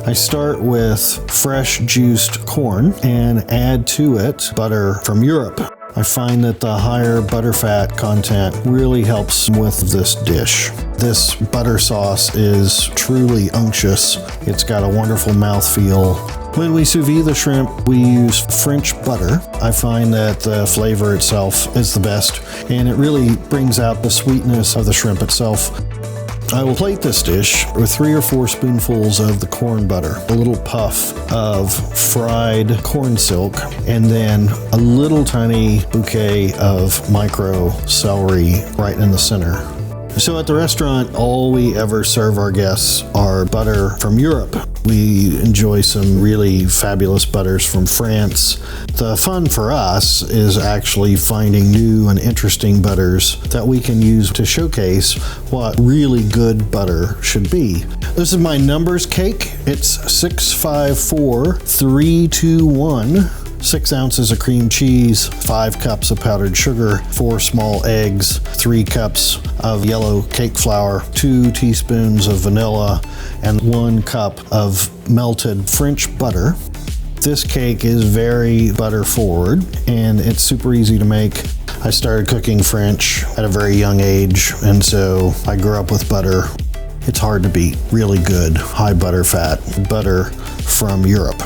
I start with fresh juiced corn and add to it butter from Europe. I find that the higher butterfat content really helps with this dish. This butter sauce is truly unctuous. It's got a wonderful mouthfeel. When we sous vide the shrimp, we use French butter. I find that the flavor itself is the best, and it really brings out the sweetness of the shrimp itself. I will plate this dish with 3 or 4 spoonfuls of the corn butter, a little puff of fried corn silk, and then a little tiny bouquet of micro celery right in the center. So at the restaurant, all we ever serve our guests are butter from Europe. We enjoy some really fabulous butters from France. The fun for us is actually finding new and interesting butters that we can use to showcase what really good butter should be. This is my numbers cake. It's 654-321. 6 ounces of cream cheese, 5 cups of powdered sugar, 4 small eggs, 3 cups of yellow cake flour, 2 teaspoons of vanilla, and 1 cup of melted French butter. This cake is very butter forward and it's super easy to make. I started cooking French at a very young age, and so I grew up with butter. It's hard to beat. Really good, high butter fat butter from Europe.